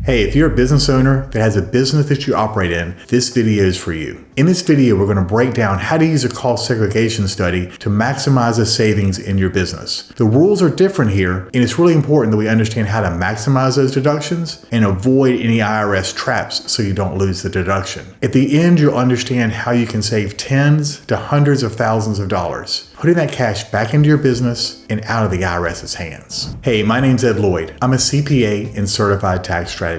Hey, if you're a business owner that has a business that you operate in, this video is for you. In this video, we're going to break down how to use a cost segregation study to maximize the savings in your business. The rules are different here, and it's really important that we understand how to maximize those deductions and avoid any IRS traps so you don't lose the deduction. At the end, you'll understand how you can save tens to hundreds of thousands of dollars, putting that cash back into your business and out of the IRS's hands. Hey, my name's Ed Lloyd. I'm a CPA and certified tax strategist.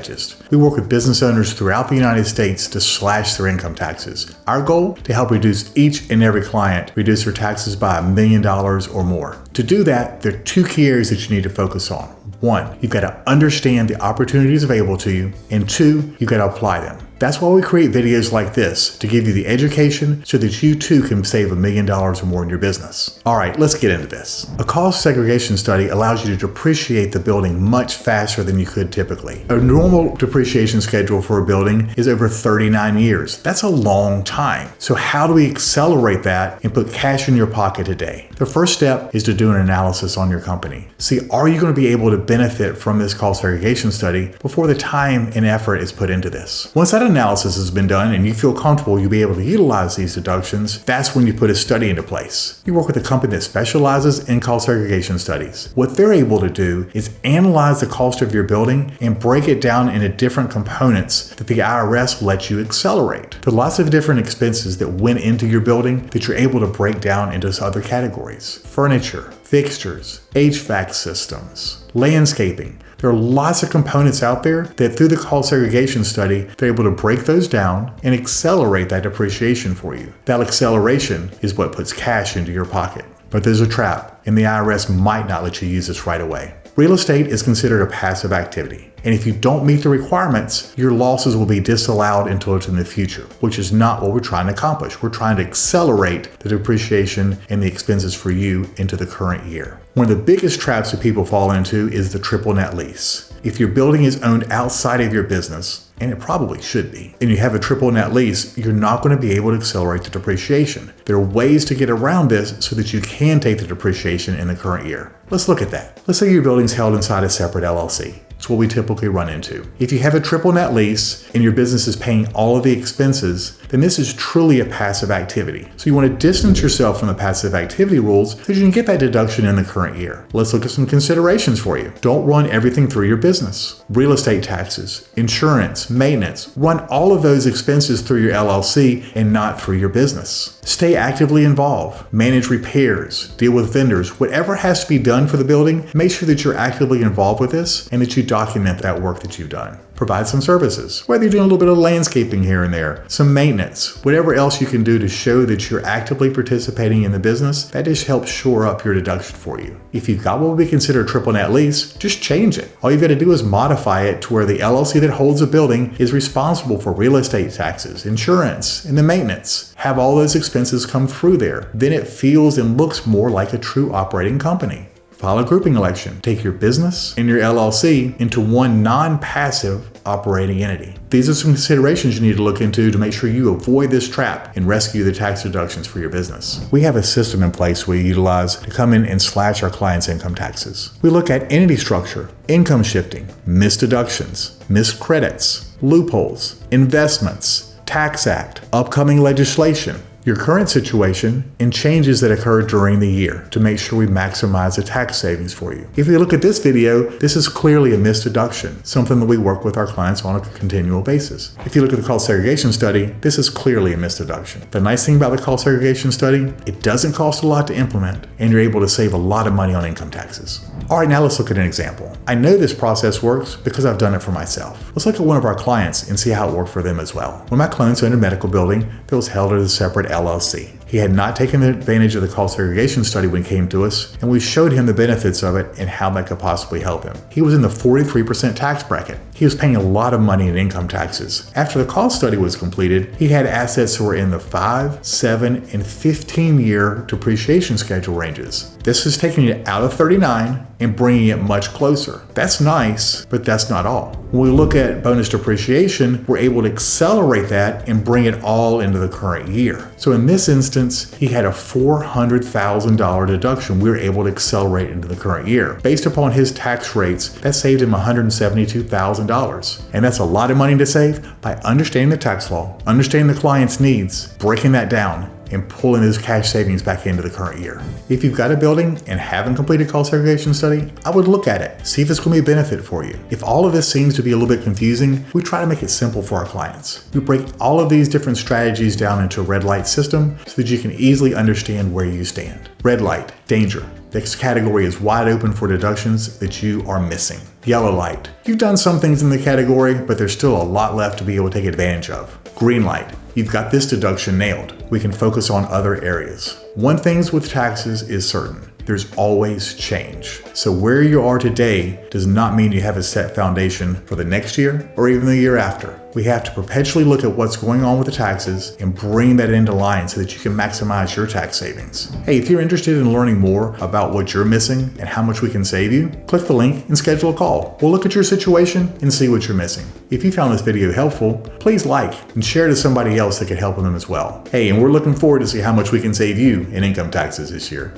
We work with business owners throughout the United States to slash their income taxes. Our goal? To help reduce each and every client reduce their taxes by $1 million or more. To do that, there are two key areas that you need to focus on. One, you've got to understand the opportunities available to you, and two, you've got to apply them. That's why we create videos like this, to give you the education so that you too can save $1 million or more in your business. All right, let's get into this. A cost segregation study allows you to depreciate the building much faster than you could typically. A normal depreciation schedule for a building is over 39 years. That's a long time. So how do we accelerate that and put cash in your pocket today? The first step is to do an analysis on your company. See, are you going to be able to benefit from this cost segregation study before the time and effort is put into this? Once that analysis has been done and you feel comfortable you'll be able to utilize these deductions, that's when you put a study into place. You work with a company that specializes in cost segregation studies. What they're able to do is analyze the cost of your building and break it down into different components that the IRS lets you accelerate. There are lots of different expenses that went into your building that you're able to break down into other categories. Furniture, fixtures, HVAC systems, landscaping. There are lots of components out there that through the cost segregation study, they're able to break those down and accelerate that depreciation for you. That acceleration is what puts cash into your pocket. But there's a trap, and the IRS might not let you use this right away. Real estate is considered a passive activity, and if you don't meet the requirements, your losses will be disallowed until it's in the future, which is not what we're trying to accomplish. We're trying to accelerate the depreciation and the expenses for you into the current year. One of the biggest traps that people fall into is the triple net lease. If your building is owned outside of your business, and it probably should be, and you have a triple net lease, you're not going to be able to accelerate the depreciation. There are ways to get around this so that you can take the depreciation in the current year. Let's look at that. Let's say your building's held inside a separate LLC. It's what we typically run into. If you have a triple net lease and your business is paying all of the expenses, then this is truly a passive activity. So you want to distance yourself from the passive activity rules so you can get that deduction in the current year. Let's look at some considerations for you. Don't run everything through your business. Real estate taxes, insurance, maintenance, run all of those expenses through your LLC and not through your business. Stay actively involved. Manage repairs, deal with vendors, whatever has to be done for the building, make sure that you're actively involved with this and that you document that work that you've done. Provide some services, whether you're doing a little bit of landscaping here and there, some maintenance, whatever else you can do to show that you're actively participating in the business, that just helps shore up your deduction for you. If you've got what would be considered a triple net lease, just change it. All you've got to do is modify it to where the LLC that holds the building is responsible for real estate taxes, insurance, and the maintenance. Have all those expenses come through there. Then it feels and looks more like a true operating company. File a grouping election. Take your business and your LLC into one non-passive operating entity. These are some considerations you need to look into to make sure you avoid this trap and rescue the tax deductions for your business. We have a system in place we utilize to come in and slash our clients' income taxes. We look at entity structure, income shifting, missed deductions, missed credits, loopholes, investments, tax act, upcoming legislation, your current situation, and changes that occurred during the year to make sure we maximize the tax savings for you. If you look at this video, this is clearly a missed deduction, something that we work with our clients on a continual basis. If you look at the cost segregation study, this is clearly a missed deduction. The nice thing about the cost segregation study, it doesn't cost a lot to implement, and you're able to save a lot of money on income taxes. All right, now let's look at an example. I know this process works because I've done it for myself. Let's look at one of our clients and see how it worked for them as well. One of my clients owned a medical building that was held at a separate LLC. He had not taken advantage of the cost segregation study when he came to us, and we showed him the benefits of it and how that could possibly help him. He was in the 43% tax bracket. He was paying a lot of money in income taxes. After the cost study was completed, he had assets that were in the 5, 7, and 15-year depreciation schedule ranges. This is taking it out of 39 and bringing it much closer. That's nice, but that's not all. When we look at bonus depreciation, we're able to accelerate that and bring it all into the current year. So in this instance, he had a $400,000 deduction we were able to accelerate into the current year. Based upon his tax rates, that saved him $172,000 $1,000. And that's a lot of money to save by understanding the tax law, understanding the client's needs, breaking that down, and pulling those cash savings back into the current year. If you've got a building and haven't completed a cost segregation study, I would look at it, see if it's going to be a benefit for you. If all of this seems to be a little bit confusing, we try to make it simple for our clients. We break all of these different strategies down into a red light system so that you can easily understand where you stand. Red light, danger. This category is wide open for deductions that you are missing. Yellow light. You've done some things in the category, but there's still a lot left to be able to take advantage of. Green light. You've got this deduction nailed. We can focus on other areas. One thing with taxes is certain. There's always change. So where you are today does not mean you have a set foundation for the next year or even the year after. We have to perpetually look at what's going on with the taxes and bring that into line so that you can maximize your tax savings. Hey, if you're interested in learning more about what you're missing and how much we can save you, click the link and schedule a call. We'll look at your situation and see what you're missing. If you found this video helpful, please like and share it to somebody else that could help them as well. Hey, and we're looking forward to see how much we can save you in income taxes this year.